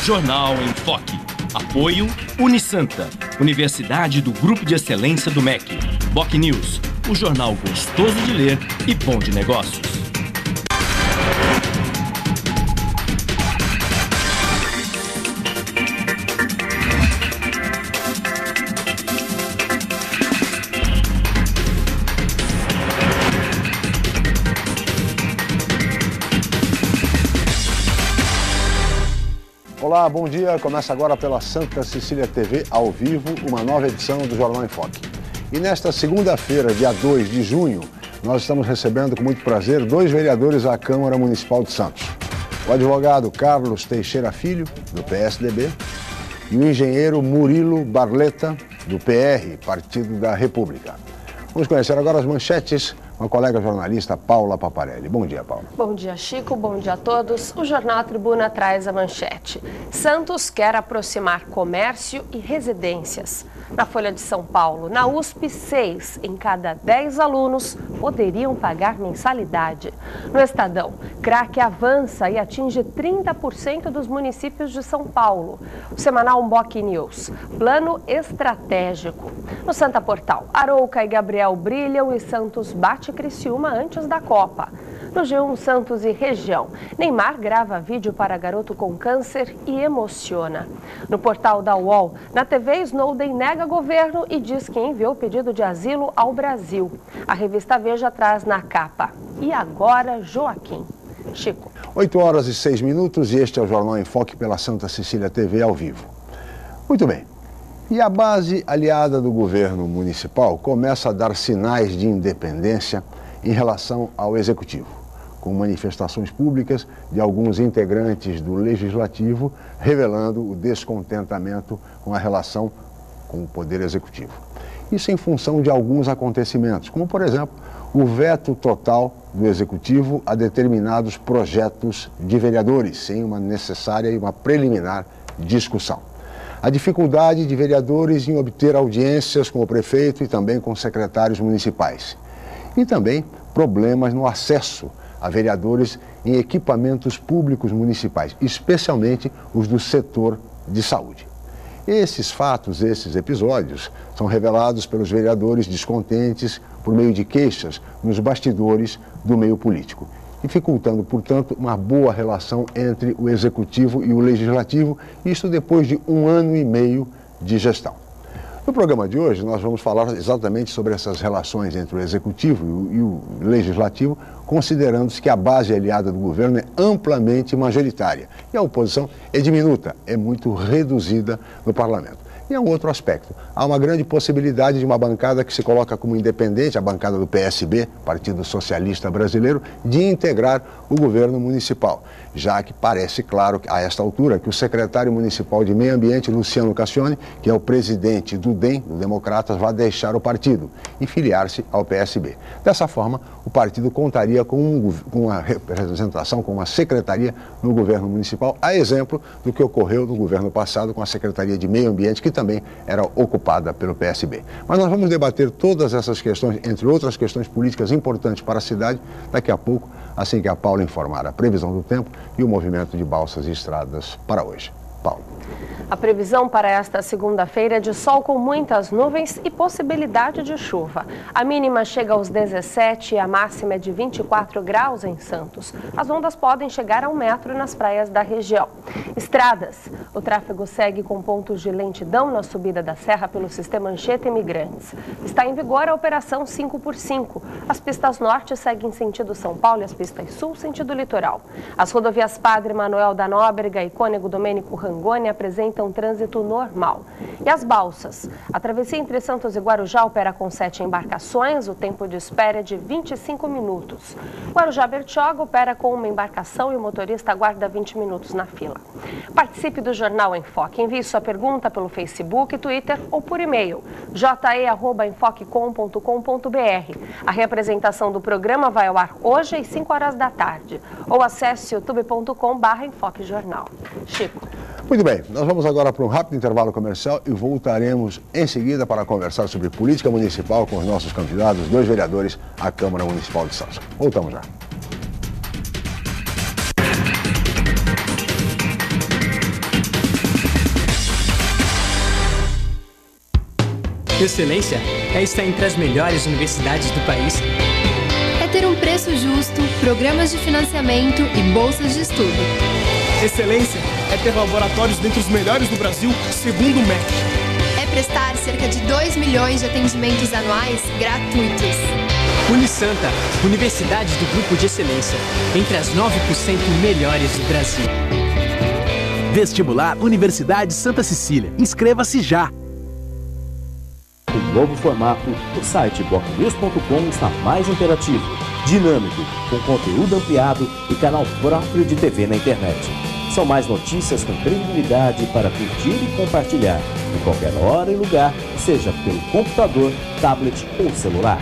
Jornal em Foque. Apoio Unisanta, Universidade do Grupo de Excelência do MEC. Boc News, o jornal gostoso de ler e bom de negócios. Olá, bom dia. Começa agora pela Santa Cecília TV, ao vivo, uma nova edição do Jornal em Foque. E nesta segunda-feira, dia 2 de junho, nós estamos recebendo com muito prazer dois vereadores à Câmara Municipal de Santos. O advogado Carlos Teixeira Filho, do PSDB, e o engenheiro Murilo Barleta, do PR, Partido da República. Vamos conhecer agora as manchetes com a colega jornalista Paula Paparelli. Bom dia, Paula. Bom dia, Chico. Bom dia a todos. O Jornal Tribuna traz a manchete. Santos quer aproximar comércio e residências. Na Folha de São Paulo, na USP, 6 em cada 10 alunos poderiam pagar mensalidade. No Estadão, crack avança e atinge 30% dos municípios de São Paulo. O semanal Boc News, plano estratégico. No Santa Portal, Arouca e Gabriel brilham e Santos bate Criciúma antes da Copa. No G1 Santos e região, Neymar grava vídeo para garoto com câncer e emociona. No portal da UOL, na TV, Snowden nega governo e diz que enviou pedido de asilo ao Brasil. A revista Veja traz na capa. E agora, Joaquim. Chico. 8 horas e 6 minutos e este é o Jornal em Foque pela Santa Cecília TV ao vivo. Muito bem. E a base aliada do governo municipal começa a dar sinais de independência em relação ao executivo, com manifestações públicas de alguns integrantes do Legislativo revelando o descontentamento com a relação com o Poder Executivo. Isso em função de alguns acontecimentos, como, por exemplo, o veto total do Executivo a determinados projetos de vereadores, sem uma necessária e uma preliminar discussão. A dificuldade de vereadores em obter audiências com o prefeito e também com secretários municipais. E também problemas no acesso a vereadores em equipamentos públicos municipais, especialmente os do setor de saúde. Esses fatos, esses episódios, são revelados pelos vereadores descontentes por meio de queixas nos bastidores do meio político, dificultando, portanto, uma boa relação entre o Executivo e o Legislativo, isso depois de 1 ano e meio de gestão. No programa de hoje, nós vamos falar exatamente sobre essas relações entre o Executivo e o Legislativo, considerando-se que a base aliada do governo é amplamente majoritária e a oposição é diminuta, é muito reduzida no parlamento. E é um outro aspecto. Há uma grande possibilidade de uma bancada que se coloca como independente, a bancada do PSB, Partido Socialista Brasileiro, de integrar o governo municipal, já que parece claro, a esta altura, que o secretário municipal de Meio Ambiente, Luciano Cassione, que é o presidente do DEM, do Democratas, vai deixar o partido e filiar-se ao PSB. Dessa forma, o partido contaria com uma representação, com uma secretaria no governo municipal, a exemplo do que ocorreu no governo passado com a Secretaria de Meio Ambiente, que também era ocupada pelo PSB. Mas nós vamos debater todas essas questões, entre outras questões políticas importantes para a cidade, daqui a pouco, assim que a Paula informar a previsão do tempo e o movimento de balsas e estradas para hoje. Paulo. A previsão para esta segunda-feira é de sol com muitas nuvens e possibilidade de chuva. A mínima chega aos 17 e a máxima é de 24 graus em Santos. As ondas podem chegar a 1 metro nas praias da região. Estradas. O tráfego segue com pontos de lentidão na subida da serra pelo sistema Anchieta Imigrantes. Está em vigor a operação 5x5. As pistas norte seguem sentido São Paulo e as pistas sul sentido litoral. As rodovias Padre Manuel da Nóbrega e Cônego Domênico Rangoni apresentam trânsito normal. E as balsas? A travessia entre Santos e Guarujá opera com 7 embarcações, o tempo de espera é de 25 minutos. Guarujá-Bertioga opera com 1 embarcação e o motorista aguarda 20 minutos na fila. Participe do Jornal em Foque. Envie sua pergunta pelo Facebook, Twitter ou por e-mail je@enfoquecom.com.br. A reapresentação do programa vai ao ar hoje às 5 horas da tarde. Ou acesse youtube.com/enfoquejornal. Chico. Muito bem, nós vamos agora para um rápido intervalo comercial e voltaremos em seguida para conversar sobre política municipal com os nossos convidados, 2 vereadores à Câmara Municipal de Santos. Voltamos já. Excelência é estar entre as melhores universidades do país. É ter um preço justo, programas de financiamento e bolsas de estudo. Excelência é ter laboratórios dentre os melhores do Brasil, segundo o MEC. É prestar cerca de 2 milhões de atendimentos anuais gratuitos. Unisanta, Universidade do Grupo de Excelência, entre as 9% melhores do Brasil. Vestibular Universidade Santa Cecília. Inscreva-se já! Com novo formato, o site bocnews.com está mais interativo, dinâmico, com conteúdo ampliado e canal próprio de TV na internet. São mais notícias com credibilidade para curtir e compartilhar, em qualquer hora e lugar, seja pelo computador, tablet ou celular.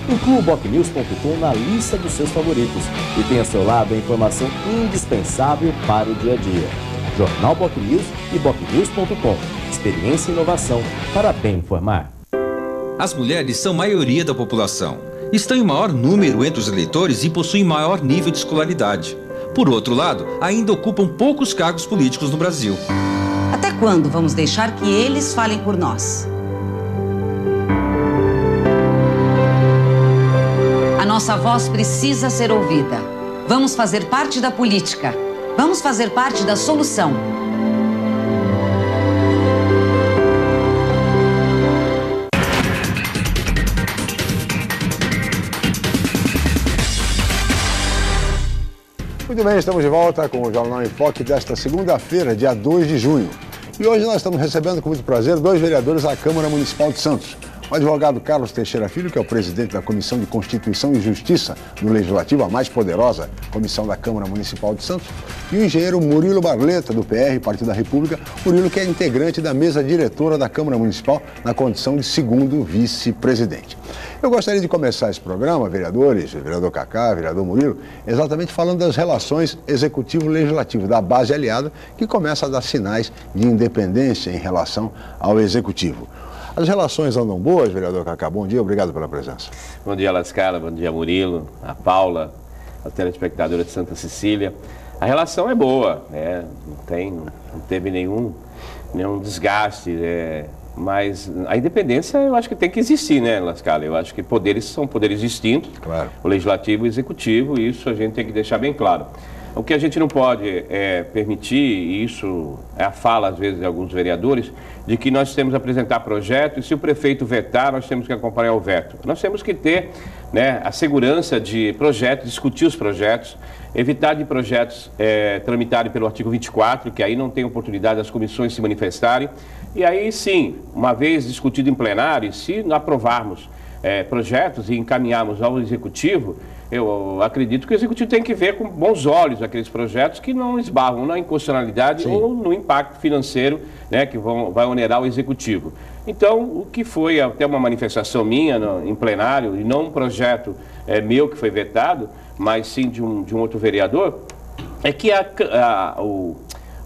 Inclua o bocnews.com na lista dos seus favoritos e tenha ao seu lado a informação indispensável para o dia a dia. Jornal BocNews e bocnews.com. Experiência e inovação para bem informar. As mulheres são maioria da população. Estão em maior número entre os eleitores e possuem maior nível de escolaridade. Por outro lado, ainda ocupam poucos cargos políticos no Brasil. Até quando vamos deixar que eles falem por nós? A nossa voz precisa ser ouvida. Vamos fazer parte da política. Vamos fazer parte da solução. Muito bem, estamos de volta com o Jornal em Foque desta segunda-feira, dia 2 de junho. E hoje nós estamos recebendo com muito prazer 2 vereadores da Câmara Municipal de Santos. O advogado Carlos Teixeira Filho, que é o presidente da Comissão de Constituição e Justiça no Legislativo, a mais poderosa comissão da Câmara Municipal de Santos, e o engenheiro Murilo Barleta, do PR, Partido da República, Murilo que é integrante da mesa diretora da Câmara Municipal na condição de segundo vice-presidente. Eu gostaria de começar esse programa, vereadores, vereador Cacá, vereador Murilo, exatamente falando das relações executivo-legislativo, da base aliada, que começa a dar sinais de independência em relação ao executivo. As relações andam boas, vereador Cacá? Bom dia, obrigado pela presença. Bom dia, Lascala, bom dia, Murilo, a Paula, a telespectadora de Santa Cecília. A relação é boa, né? Não teve nenhum desgaste, mas a independência eu acho que tem que existir, né, Lascala? Eu acho que poderes são poderes distintos, claro. O legislativo e o executivo, e isso a gente tem que deixar bem claro. O que a gente não pode permitir, e isso é a fala às vezes de alguns vereadores, de que nós temos que apresentar projetos e se o prefeito vetar, nós temos que acompanhar o veto. Nós temos que ter, né, a segurança de projetos, discutir os projetos, evitar de projetos tramitarem pelo artigo 24, que aí não tem oportunidade das comissões se manifestarem. E aí sim, uma vez discutido em plenário, se aprovarmos projetos e encaminharmos ao executivo, eu acredito que o executivo tem que ver com bons olhos aqueles projetos que não esbarram na inconstitucionalidade ou no impacto financeiro, né, que vai onerar o executivo. Então, o que foi até uma manifestação minha em plenário, e não um projeto meu que foi vetado, mas sim de um outro vereador, é que a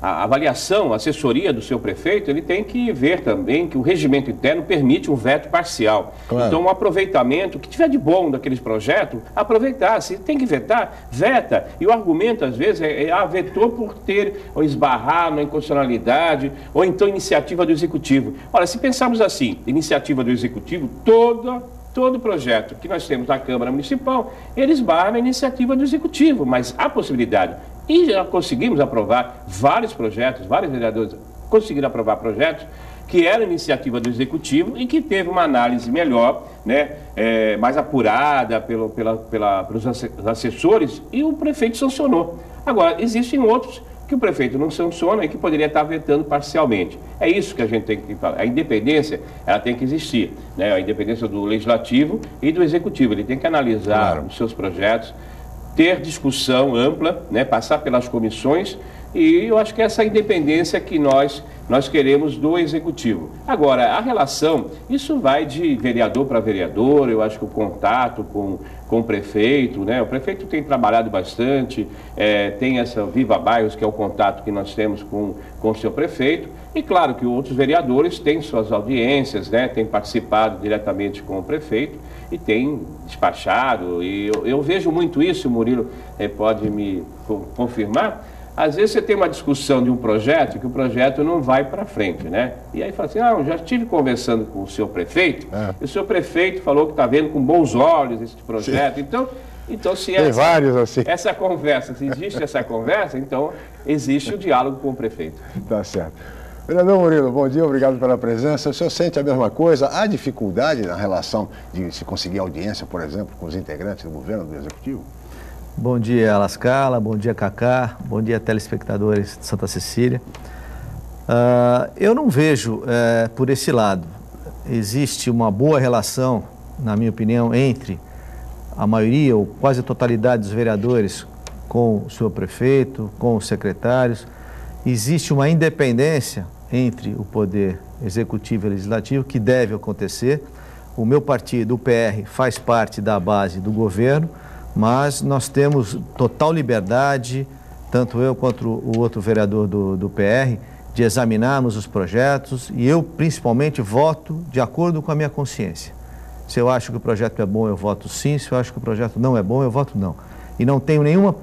avaliação, a assessoria do seu prefeito, ele tem que ver também que o regimento interno permite um veto parcial. Claro. Então, o aproveitamento, o que tiver de bom daqueles projetos, aproveitar. Se tem que vetar, veta. E o argumento, às vezes, vetou por ter ou esbarrar na inconstitucionalidade, ou então iniciativa do Executivo. Ora, se pensarmos assim, iniciativa do Executivo, todo projeto que nós temos na Câmara Municipal, ele esbarra na iniciativa do Executivo, mas há possibilidade. E já conseguimos aprovar vários projetos, vários vereadores conseguiram aprovar projetos que eram iniciativa do Executivo e que teve uma análise melhor, né, mais apurada pelos assessores, e o prefeito sancionou. Agora, existem outros que o prefeito não sanciona e que poderia estar vetando parcialmente. É isso que a gente tem que falar. A independência, ela tem que existir, né? A independência do Legislativo e do Executivo. Ele tem que analisar os seus projetos, ter discussão ampla, né, passar pelas comissões, e eu acho que essa independência que nós queremos do Executivo. Agora, a relação, isso vai de vereador para vereador, eu acho que o contato com o prefeito, né, o prefeito tem trabalhado bastante, tem essa Viva Bairros, que é o contato que nós temos com o seu prefeito, e claro que outros vereadores têm suas audiências, né, têm participado diretamente com o prefeito, e tem despachado, e eu vejo muito isso, o Murilo pode me confirmar, Às vezes você tem uma discussão de um projeto que o projeto não vai para frente, né? E aí fala assim, eu já estive conversando com o senhor prefeito, e o senhor prefeito falou que está vendo com bons olhos esse projeto. Então se tem vários assim. Essa conversa, se existe essa conversa, então existe o diálogo com o prefeito. Tá certo. Vereador Murilo, bom dia, obrigado pela presença. O senhor sente a mesma coisa? Há dificuldade na relação de se conseguir audiência, por exemplo, com os integrantes do governo, do Executivo? Bom dia, Lascala, bom dia, Cacá, bom dia, telespectadores de Santa Cecília. Eu não vejo por esse lado. Existe uma boa relação, na minha opinião, entre a maioria ou quase a totalidade dos vereadores com o senhor prefeito, com os secretários. Existe uma independência entre o poder executivo e legislativo que deve acontecer. O meu partido, o PR, faz parte da base do governo, mas nós temos total liberdade, tanto eu quanto o outro vereador do PR, de examinarmos os projetos e eu, principalmente, voto de acordo com a minha consciência. Se eu acho que o projeto é bom, eu voto sim. Se eu acho que o projeto não é bom, eu voto não. E não tenho nenhuma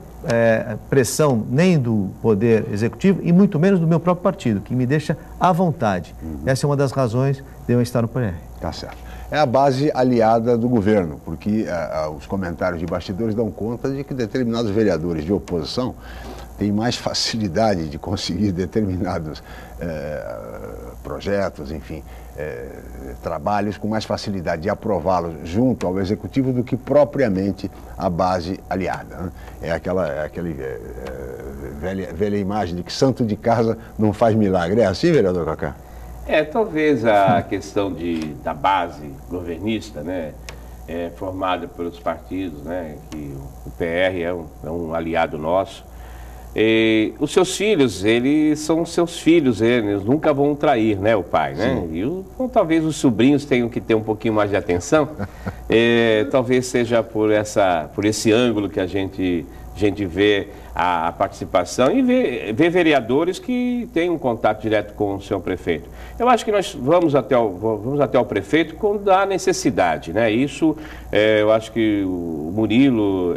pressão nem do Poder Executivo e muito menos do meu próprio partido, que me deixa à vontade. Essa é uma das razões de eu estar no PR. Tá certo. É a base aliada do governo, porque os comentários de bastidores dão conta de que determinados vereadores de oposição têm mais facilidade de conseguir determinados projetos, enfim, trabalhos com mais facilidade de aprová-los junto ao Executivo do que propriamente a base aliada, né? É aquela velha imagem de que santo de casa não faz milagre. É assim, vereador Cacá? Talvez a questão da base governista, né, formada pelos partidos, né, que o PR é um aliado nosso. Os seus filhos, eles são seus filhos, eles nunca vão trair, né, o pai, né? Então, talvez os sobrinhos tenham que ter um pouquinho mais de atenção. Talvez seja por esse ângulo que a gente vê a participação e vê vereadores que têm um contato direto com o senhor prefeito. Eu acho que nós vamos até o prefeito quando há necessidade, né? Isso, eu acho que o Murilo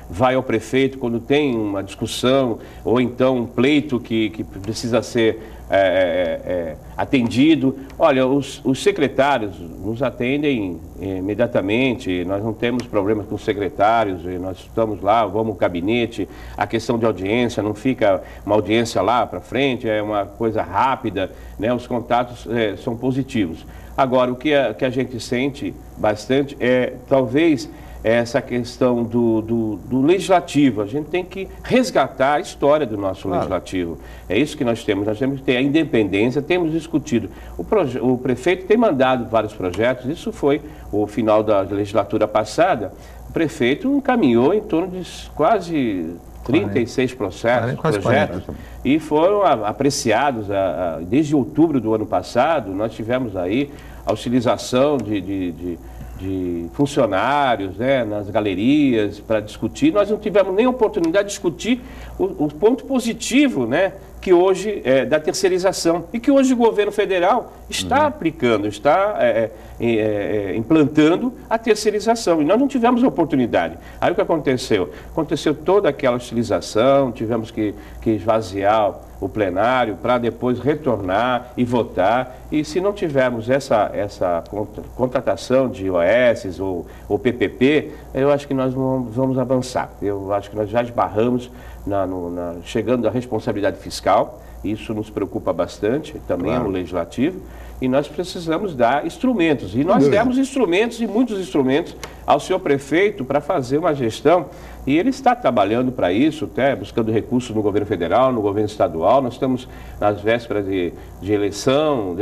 vai ao prefeito quando tem uma discussão ou então um pleito que precisa ser atendido. Olha, os secretários nos atendem imediatamente, nós não temos problemas com os secretários, nós estamos lá, vamos ao gabinete, a questão de audiência, não fica uma audiência lá para frente, é uma coisa rápida, né? Os contatos são positivos. Agora, o que a gente sente bastante talvez essa questão do legislativo. A gente tem que resgatar a história do nosso legislativo. É isso que nós temos que ter a independência, temos discutido. O prefeito tem mandado vários projetos, isso foi o final da legislatura passada. O prefeito encaminhou em torno de quase 36 projetos e foram apreciados desde outubro do ano passado. Nós tivemos aí a utilização de funcionários, né, nas galerias para discutir. Nós não tivemos nem oportunidade de discutir o ponto positivo, né, que hoje da terceirização e que hoje o governo federal está aplicando, está implantando a terceirização e nós não tivemos oportunidade. Aí o que aconteceu? Aconteceu toda aquela utilização, tivemos que esvaziar o plenário para depois retornar e votar. E se não tivermos essa contratação de OS ou PPP, eu acho que nós não vamos avançar. Eu acho que nós já esbarramos chegando à responsabilidade fiscal. Isso nos preocupa bastante, também no Legislativo, e nós precisamos dar instrumentos. E nós demos instrumentos, e muitos instrumentos, ao senhor prefeito para fazer uma gestão, e ele está trabalhando para isso, até buscando recursos no governo federal, no governo estadual. Nós estamos nas vésperas de eleição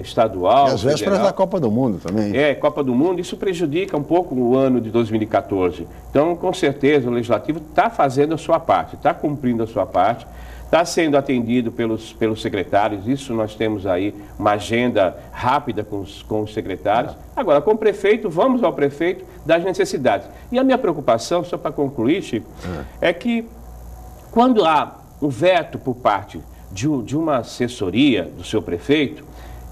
estadual. E as vésperas da Copa do Mundo também. Copa do Mundo, isso prejudica um pouco o ano de 2014. Então, com certeza, o Legislativo está fazendo a sua parte, está cumprindo a sua parte. Está sendo atendido pelos secretários, isso nós temos aí uma agenda rápida com os secretários. Agora, com o prefeito, vamos ao prefeito das necessidades. E a minha preocupação, só para concluir, Chico, é que quando há um veto por parte de uma assessoria do seu prefeito,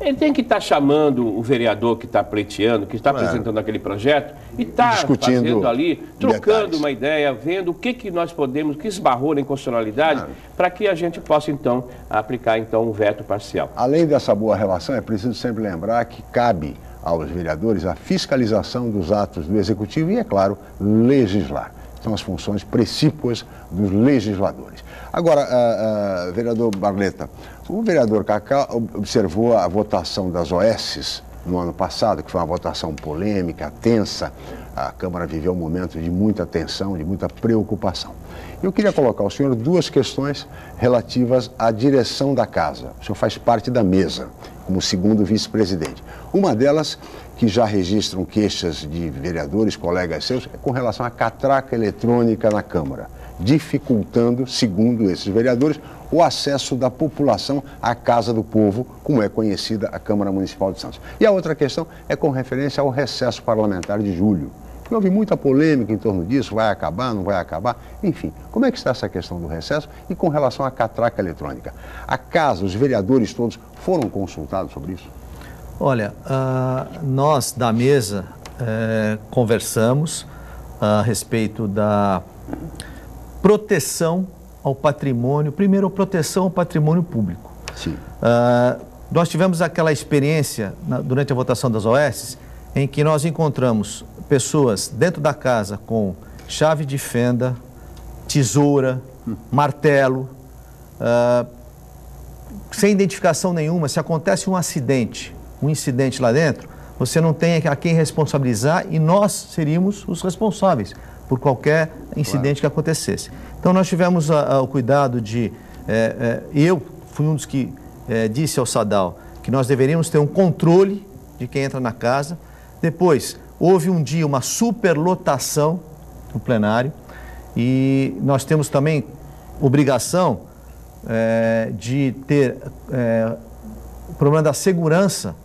Ele tem que estar chamando o vereador que está pleiteando, que está apresentando aquele projeto, e está fazendo ali, trocando uma ideia, vendo o que nós podemos, que esbarrou na inconstitucionalidade, para que a gente possa, então, aplicar, então, um veto parcial. Além dessa boa relação, é preciso sempre lembrar que cabe aos vereadores a fiscalização dos atos do Executivo e, é claro, legislar. São as funções precípuas dos legisladores. Agora, vereador Barleta, o vereador Cacá observou a votação das OSs no ano passado, que foi uma votação polêmica, tensa. A Câmara viveu um momento de muita tensão, de muita preocupação. Eu queria colocar ao senhor duas questões relativas à direção da casa. O senhor faz parte da mesa, como segundo vice-presidente. Uma delas, que já registram queixas de vereadores, colegas seus, é com relação à catraca eletrônica na Câmara, dificultando, segundo esses vereadores, o acesso da população à Casa do Povo, como é conhecida a Câmara Municipal de Santos. E a outra questão é com referência ao recesso parlamentar de julho. Houve muita polêmica em torno disso, vai acabar, não vai acabar, enfim. Como é que está essa questão do recesso e com relação à catraca eletrônica? A casa, os vereadores todos foram consultados sobre isso? Olha, nós da mesa conversamos a respeito da proteção ao patrimônio, primeiro a proteção ao patrimônio público. Sim. Nós tivemos aquela experiência durante a votação das OS, em que nós encontramos pessoas dentro da casa com chave de fenda, tesoura, martelo, sem identificação nenhuma. Se acontece um incidente lá dentro, você não tem a quem responsabilizar e nós seríamos os responsáveis por qualquer incidente que acontecesse. Então nós tivemos o cuidado de... eu fui um dos que disse ao Sadal que nós deveríamos ter um controle de quem entra na casa. Depois, houve um dia uma superlotação no plenário e nós temos também obrigação de ter o problema da segurança,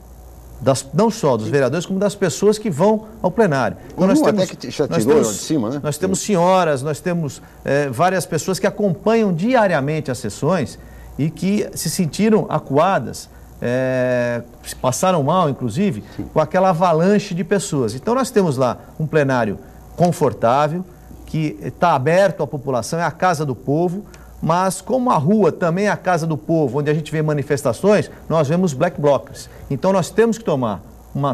não só dos vereadores, como das pessoas que vão ao plenário. Então, nós temos senhoras, nós temos várias pessoas que acompanham diariamente as sessões e que se sentiram acuadas, passaram mal, inclusive, com aquela avalanche de pessoas. Então nós temos lá um plenário confortável, que está aberto à população, é a Casa do Povo, mas como a rua também é a Casa do Povo, onde a gente vê manifestações, nós vemos black blocs. Então nós temos que tomar um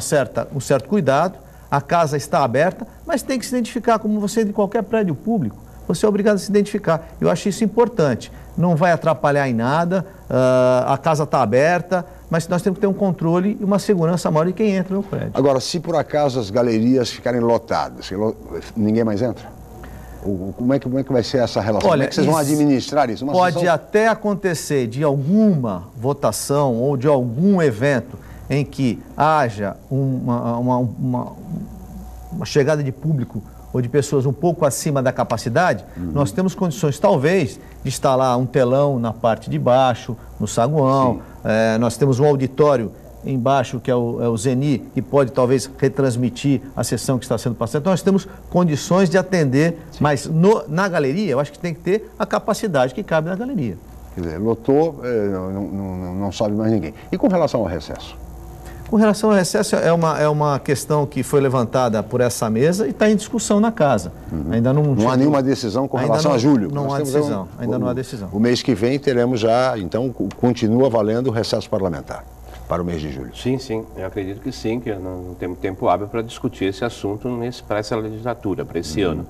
certo cuidado, a casa está aberta, mas tem que se identificar, como você entra em qualquer prédio público, você é obrigado a se identificar. Eu acho isso importante. Não vai atrapalhar em nada, a casa está aberta, mas nós temos que ter um controle e uma segurança maior de quem entra no prédio. Agora, se por acaso as galerias ficarem lotadas, ninguém mais entra? Como é que vai ser essa relação? Olha, como é que vocês vão administrar isso? Pode até acontecer de alguma votação ou de algum evento em que haja uma chegada de público ou de pessoas um pouco acima da capacidade, nós temos condições, talvez, de instalar um telão na parte de baixo, no saguão. Nós temos um auditório embaixo, que é o Zeni, que pode, talvez, retransmitir a sessão que está sendo passada. Então, nós temos condições de atender, mas na galeria, eu acho que tem que ter a capacidade que cabe na galeria. Quer dizer, lotou, não sobe mais ninguém. E com relação ao recesso? Com relação ao recesso, é uma questão que foi levantada por essa mesa e está em discussão na casa. Ainda não há nenhuma decisão com relação a julho? Não há decisão, ainda não há decisão. O mês que vem teremos já, então, continua valendo o recesso parlamentar para o mês de julho? Sim, eu acredito que sim, que não temos tempo hábil para discutir esse assunto para essa legislatura, para esse ano.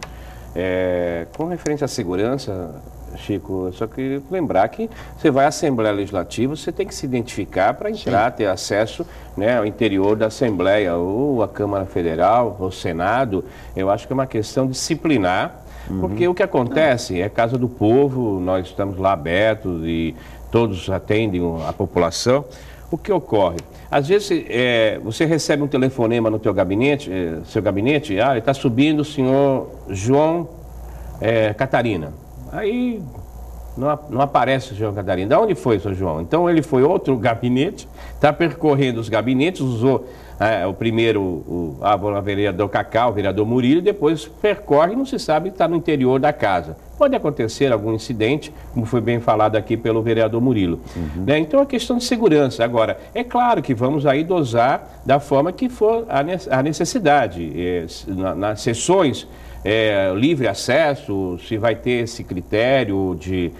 Com referência à segurança, Chico, eu só queria lembrar que você vai à Assembleia Legislativa, você tem que se identificar para entrar, ter acesso, né, ao interior da Assembleia, ou à Câmara Federal, ou ao Senado. Eu acho que é uma questão disciplinar, porque o que acontece é Casa do Povo, nós estamos lá abertos e todos atendem a população. O que ocorre? Às vezes você recebe um telefonema no teu gabinete, seu gabinete, está subindo o senhor João Catarina. Aí não aparece o João Catarina. De onde foi, Sr. João? Então ele foi outro gabinete, está percorrendo os gabinetes, usou o primeiro, o vereador Cacá, o vereador Murilo, e depois percorre e não se sabe que está no interior da casa. Pode acontecer algum incidente, como foi bem falado aqui pelo vereador Murilo. Né? Então é questão de segurança. Agora, é claro que vamos aí dosar da forma que for a necessidade. Nas sessões, livre acesso, se vai ter esse critério de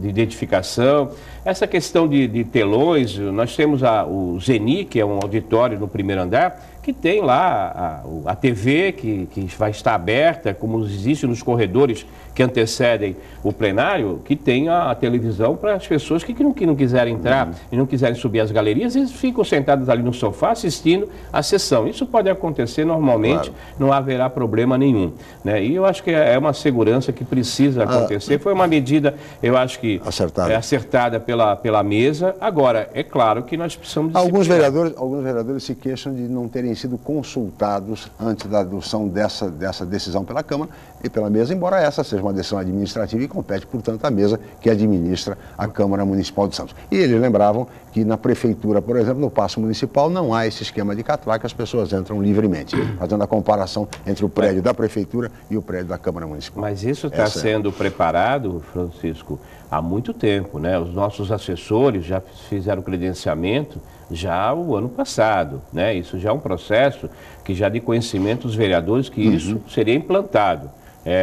identificação. Essa questão de telões, nós temos o Zeni, que é um auditório no primeiro andar, que tem lá a TV que vai estar aberta, como existe nos corredores que antecedem o plenário, que tem a televisão para as pessoas que não quiserem entrar e não quiserem subir as galerias, eles ficam sentados ali no sofá assistindo a sessão. Isso pode acontecer normalmente, não haverá problema nenhum. Né? E eu acho que é uma segurança que precisa acontecer. Foi uma medida, eu acho que acertada pela mesa. Agora, é claro que nós precisamos... Alguns vereadores se queixam de não terem sido consultados antes da adoção dessa decisão pela Câmara e pela mesa, embora essa seja uma decisão administrativa e compete, portanto, à mesa que administra a Câmara Municipal de Santos. E eles lembravam que na Prefeitura, por exemplo, no Paço Municipal, não há esse esquema de catraca, as pessoas entram livremente, fazendo a comparação entre o prédio da Prefeitura e o prédio da Câmara Municipal. Mas isso está sendo preparado, Francisco, há muito tempo, né? Os nossos assessores já fizeram credenciamento já o ano passado, né? Isso já é um processo que já de conhecimento dos vereadores que isso seria implantado.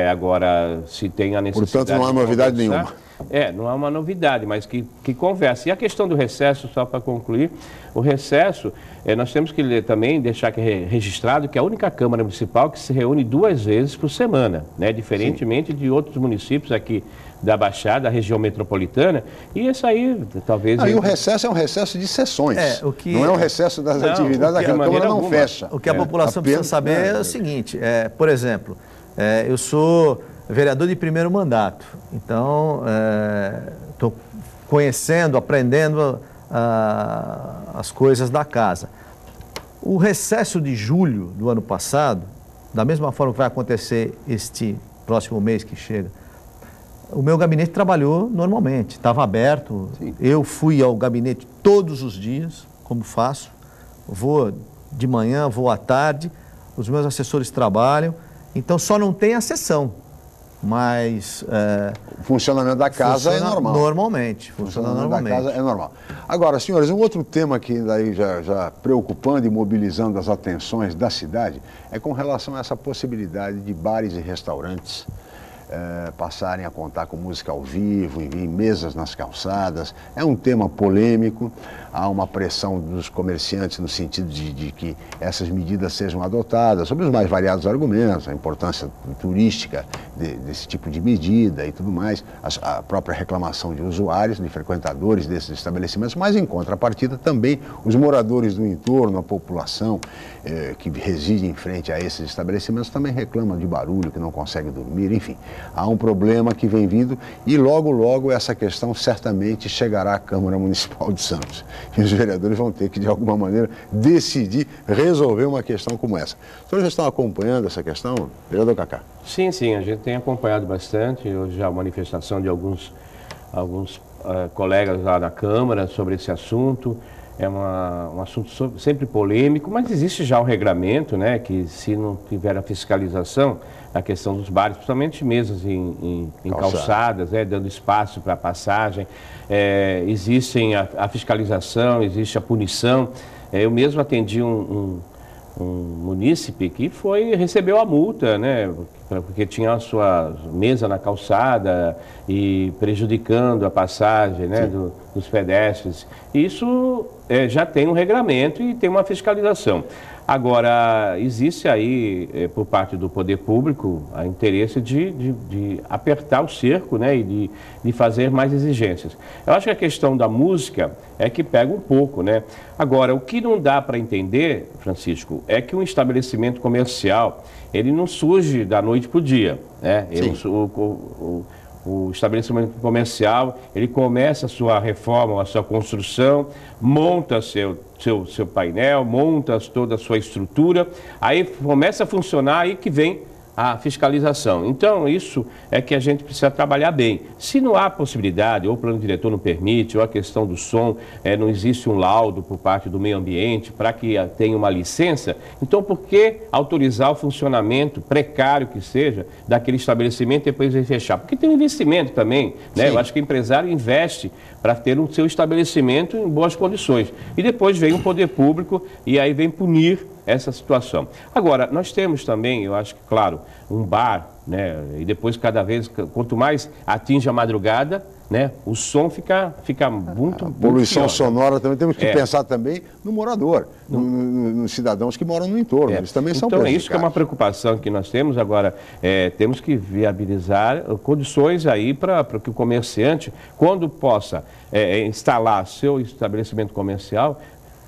Agora, se tem a necessidade... Portanto, não há novidade nenhuma. Não há uma novidade, mas que conversa. E a questão do recesso, só para concluir, o recesso, nós temos que também deixar aqui registrado que é a única Câmara Municipal que se reúne 2 vezes por semana, né? Diferentemente de outros municípios aqui da Baixada, da região metropolitana, e isso aí talvez... E o recesso é um recesso de sessões, não é um recesso das atividades, a Câmara não fecha. O que a população precisa saber é o seguinte, por exemplo, eu sou vereador de primeiro mandato, então estou conhecendo, aprendendo as coisas da casa. O recesso de julho do ano passado, da mesma forma que vai acontecer este próximo mês que chega, o meu gabinete trabalhou normalmente, estava aberto. Eu fui ao gabinete todos os dias, como faço, vou de manhã, vou à tarde, os meus assessores trabalham, então só não tem a sessão, mas... o funcionamento da casa é normal. Normalmente, funciona normalmente. Da casa é normal. Agora, senhores, um outro tema que daí já preocupando e mobilizando as atenções da cidade é com relação a essa possibilidade de bares e restaurantes passarem a contar com música ao vivo, em mesas nas calçadas. É um tema polêmico, há uma pressão dos comerciantes no sentido de que essas medidas sejam adotadas, sobre os mais variados argumentos, a importância turística desse tipo de medida e tudo mais, a própria reclamação de usuários, de frequentadores desses estabelecimentos, mas em contrapartida também os moradores do entorno, a população que reside em frente a esses estabelecimentos também reclamam de barulho, que não consegue dormir, enfim. Há um problema que vem vindo e logo, logo essa questão certamente chegará à Câmara Municipal de Santos. E os vereadores vão ter que, de alguma maneira, decidir resolver uma questão como essa. Os senhores já estão acompanhando essa questão, vereador Cacá? Sim, a gente tem acompanhado bastante. Hoje já a manifestação de alguns colegas lá na Câmara sobre esse assunto. É um assunto sempre polêmico, mas existe já um regramento, né, que se não tiver a fiscalização, a questão dos bares, principalmente mesas em calçadas, dando espaço para passagem, existem a fiscalização, existe a punição. Eu mesmo atendi um munícipe que recebeu a multa, né, porque tinha a sua mesa na calçada e prejudicando a passagem, né, dos pedestres. Isso já tem um regramento e tem uma fiscalização. Agora, existe aí, por parte do poder público, o interesse de apertar o cerco, né, e de fazer mais exigências. Eu acho que a questão da música é que pega um pouco, né? Agora, o que não dá para entender, Francisco, é que um estabelecimento comercial, ele não surge da noite para o dia, né? O estabelecimento comercial, ele começa a sua reforma, a sua construção, monta seu painel, monta toda a sua estrutura, aí começa a funcionar, aí que vem a fiscalização. Então, isso é que a gente precisa trabalhar bem. Se não há possibilidade, ou o plano diretor não permite, ou a questão do som, não existe um laudo por parte do meio ambiente para que tenha uma licença, então por que autorizar o funcionamento, precário que seja, daquele estabelecimento e depois ele fechar? Porque tem um investimento também, né? Eu acho que o empresário investe para ter o seu estabelecimento em boas condições. E depois vem o poder público e aí vem punir essa situação. Agora, nós temos também, eu acho que, claro, um bar, né? E depois, cada vez, quanto mais atinge a madrugada, né? O som fica muito... Poluição sonora também, temos que pensar também no morador, nos cidadãos que moram no entorno, eles também são prejudicados. Então, isso que é uma preocupação que nós temos. Agora, temos que viabilizar condições aí para que o comerciante, quando possa instalar seu estabelecimento comercial,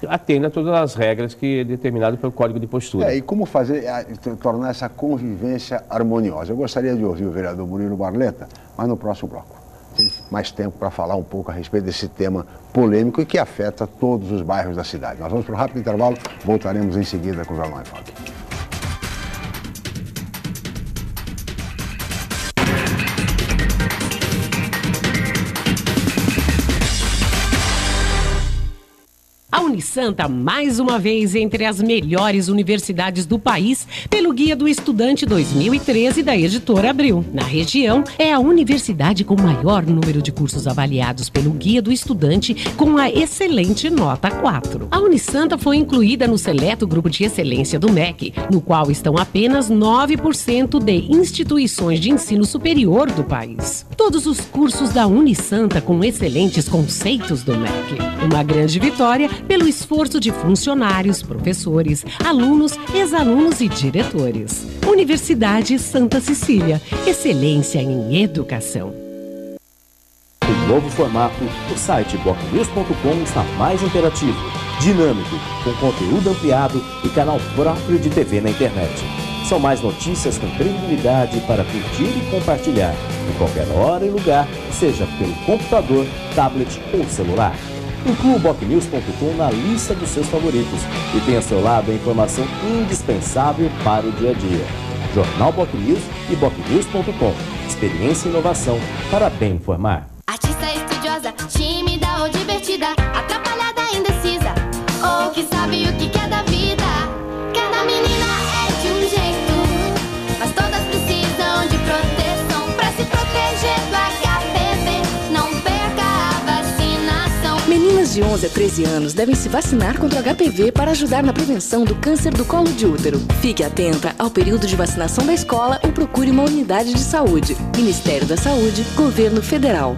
atenda a todas as regras que é determinado pelo Código de Postura. E como fazer, tornar essa convivência harmoniosa? Eu gostaria de ouvir o vereador Murilo Barletta, mas no próximo bloco. Tem mais tempo para falar um pouco a respeito desse tema polêmico e que afeta todos os bairros da cidade. Nós vamos para um rápido intervalo, voltaremos em seguida com o Jornal em Foque. A Unisanta, mais uma vez, entre as melhores universidades do país, pelo Guia do Estudante 2013 da Editora Abril. Na região, é a universidade com maior número de cursos avaliados pelo Guia do Estudante, com a excelente nota 4. A Unisanta foi incluída no seleto grupo de excelência do MEC, no qual estão apenas 9% de instituições de ensino superior do país. Todos os cursos da Unisanta com excelentes conceitos do MEC. Uma grande vitória pelo esforço de funcionários, professores, alunos, ex-alunos e diretores. Universidade Santa Cecília, excelência em educação. O novo formato, o site bocnews.com está mais interativo, dinâmico, com conteúdo ampliado e canal próprio de TV na internet. São mais notícias com credibilidade para curtir e compartilhar, em qualquer hora e lugar, seja pelo computador, tablet ou celular. Inclua o bocnews.com na lista dos seus favoritos e tenha ao seu lado a informação indispensável para o dia a dia. Jornal BocNews e bocnews.com. Experiência e inovação para bem informar. Artista estudiosa, tímida ou divertida, atrapalhada, indecisa, ou que sabe o que quer da vida. Cada menina é de um jeito, mas todas precisam de proteção para se proteger do HPV. Não perca a vacinação. Meninas de 11 a 13 anos devem se vacinar contra o HPV para ajudar na prevenção do câncer do colo de útero. Fique atenta ao período de vacinação da escola ou procure uma unidade de saúde. Ministério da Saúde, Governo Federal.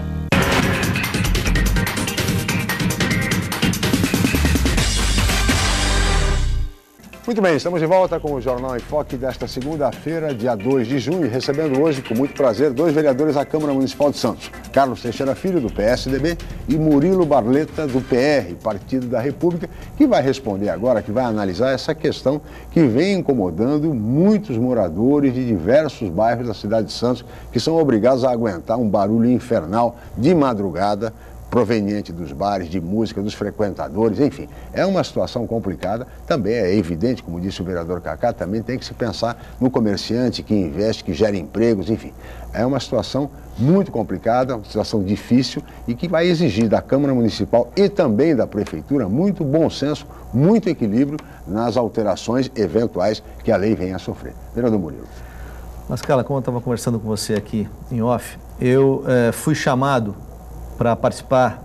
Muito bem, estamos de volta com o Jornal em Foque desta segunda-feira, dia 2 de junho, recebendo hoje, com muito prazer, dois vereadores da Câmara Municipal de Santos, Carlos Teixeira Filho, do PSDB, e Murilo Barletta, do PR, Partido da República, que vai responder agora, que vai analisar essa questão que vem incomodando muitos moradores de diversos bairros da cidade de Santos, que são obrigados a aguentar um barulho infernal de madrugada, proveniente dos bares, de música, dos frequentadores, enfim. É uma situação complicada, também é evidente, como disse o vereador Cacá, também tem que se pensar no comerciante que investe, que gera empregos, enfim. É uma situação muito complicada, uma situação difícil e que vai exigir da Câmara Municipal e também da Prefeitura muito bom senso, muito equilíbrio nas alterações eventuais que a lei venha a sofrer. Vereador Murilo. Mascala, como eu estava conversando com você aqui em off, eu fui chamado para participar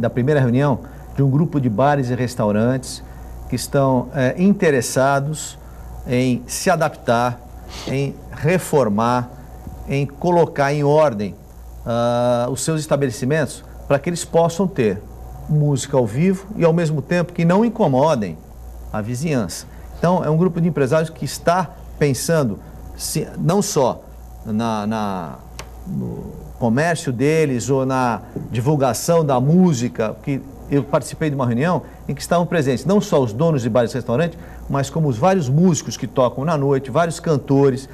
da primeira reunião de um grupo de bares e restaurantes que estão interessados em se adaptar, em reformar, em colocar em ordem os seus estabelecimentos para que eles possam ter música ao vivo e ao mesmo tempo que não incomodem a vizinhança. Então é um grupo de empresários que está pensando não só no comércio deles ou na divulgação da música, que eu participei de uma reunião em que estavam presentes não só os donos de bares e restaurantes, mas como os vários músicos que tocam na noite, vários cantores,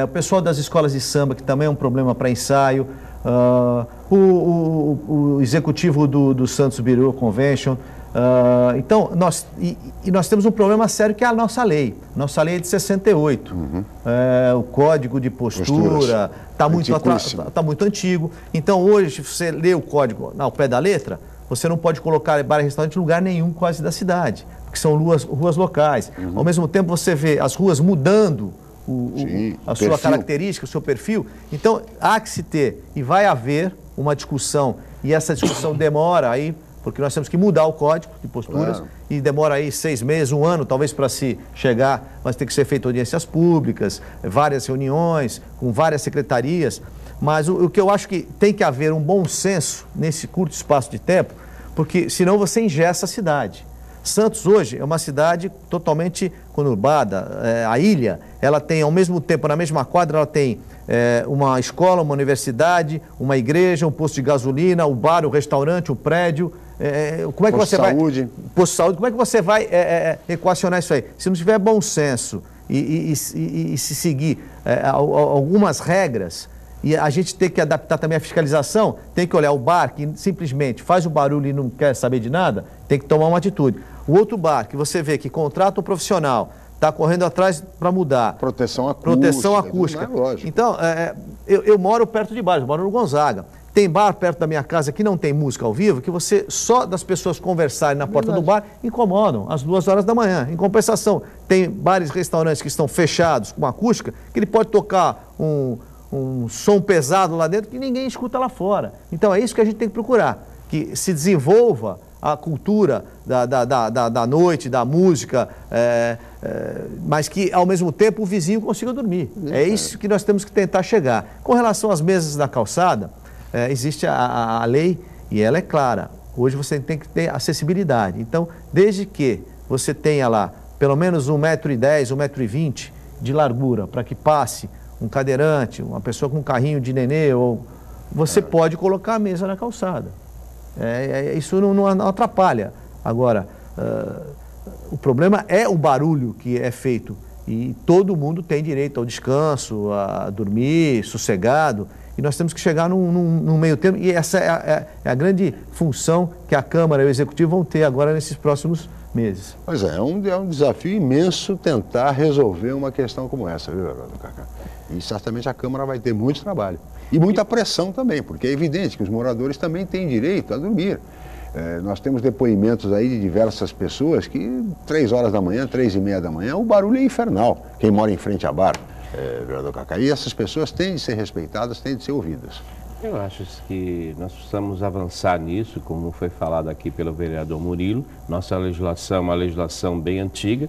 o pessoal das escolas de samba, que também é um problema para ensaio, o executivo do Santos Bureau Convention, Então, nós temos um problema sério que é a nossa lei. Nossa lei é de 68. O código de postura está muito antigo. Então, hoje, se você lê o código ao pé da letra, você não pode colocar bar e restaurante em lugar nenhum quase da cidade, porque são ruas locais. Ao mesmo tempo, você vê as ruas mudando a sua característica, o seu perfil. Então, há que se ter e vai haver uma discussão, e essa discussão demora aí, porque nós temos que mudar o código de posturas, e demora aí 6 meses, 1 ano, talvez para se chegar, mas tem que ser feito audiências públicas, várias reuniões, com várias secretarias. Mas o que eu acho que tem que haver um bom senso nesse curto espaço de tempo, porque senão você engessa a cidade. Santos hoje é uma cidade totalmente conurbada. A ilha, ela tem ao mesmo tempo, na mesma quadra, ela tem uma escola, uma universidade, uma igreja, um posto de gasolina, o bar, o restaurante, o prédio. Como é que você vai... Posto de saúde. Como é que você vai equacionar isso aí? Se não tiver bom senso e se seguir algumas regras, e a gente tem que adaptar também a fiscalização, tem que olhar o bar que simplesmente faz o barulho e não quer saber de nada, tem que tomar uma atitude. O outro bar que você vê que contrata um profissional, está correndo atrás para mudar. Proteção acústica. Então, eu moro perto de bar, eu moro no Gonzaga. Tem bar perto da minha casa que não tem música ao vivo, que você, só das pessoas conversarem na porta do bar, incomodam às 2 horas da manhã. Em compensação, tem bares e restaurantes que estão fechados com acústica, que ele pode tocar um som pesado lá dentro que ninguém escuta lá fora. Então é isso que a gente tem que procurar, que se desenvolva a cultura da noite, da música, mas que ao mesmo tempo o vizinho consiga dormir. É isso que nós temos que tentar chegar. Com relação às mesas da calçada, existe a lei e ela é clara. Hoje você tem que ter acessibilidade. Então, desde que você tenha lá pelo menos 1,10 m, 1,20 m de largura para que passe um cadeirante, uma pessoa com um carrinho de nenê, você pode colocar a mesa na calçada. Isso não atrapalha. Agora, o problema é o barulho que é feito. E todo mundo tem direito ao descanso, a dormir sossegado. E nós temos que chegar num meio termo. E essa é a grande função que a Câmara e o Executivo vão ter agora nesses próximos meses. Pois é um desafio imenso tentar resolver uma questão como essa, viu, Cacá? E certamente a Câmara vai ter muito trabalho. E muita pressão também, porque é evidente que os moradores também têm direito a dormir. Nós temos depoimentos aí de diversas pessoas que 3 horas da manhã, 3h30 da manhã, o barulho é infernal. Quem mora em frente a bar, vereador Cacá, e essas pessoas têm de ser respeitadas, têm de ser ouvidas. Eu acho que nós precisamos avançar nisso, como foi falado aqui pelo vereador Murilo. Nossa legislação é uma legislação bem antiga,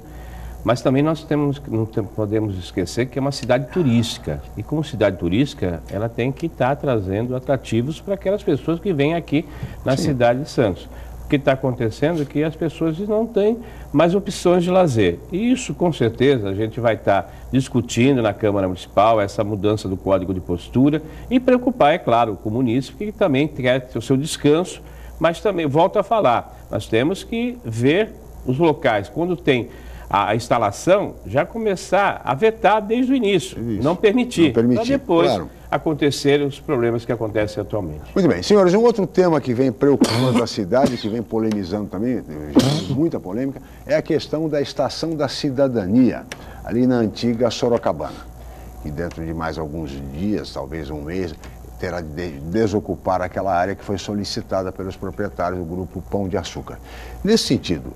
mas também nós não podemos esquecer que é uma cidade turística. E como cidade turística, ela tem que estar trazendo atrativos para aquelas pessoas que vêm aqui na cidade de Santos. O que está acontecendo é que as pessoas não têm mais opções de lazer. E isso, com certeza, a gente vai estar discutindo na Câmara Municipal, essa mudança do Código de Postura, e preocupar, é claro, com o munícipe, que também quer o seu descanso, mas também, volto a falar, nós temos que ver os locais, quando tem a instalação, já começar a vetar desde o início, não permitir, para depois acontecerem os problemas que acontecem atualmente. Muito bem, senhores, um outro tema que vem preocupando a cidade, que vem polemizando também, muita polêmica, é a questão da Estação da Cidadania, ali na antiga Sorocabana, que dentro de mais alguns dias, talvez um mês, terá de desocupar aquela área que foi solicitada pelos proprietários do grupo Pão de Açúcar. Nesse sentido,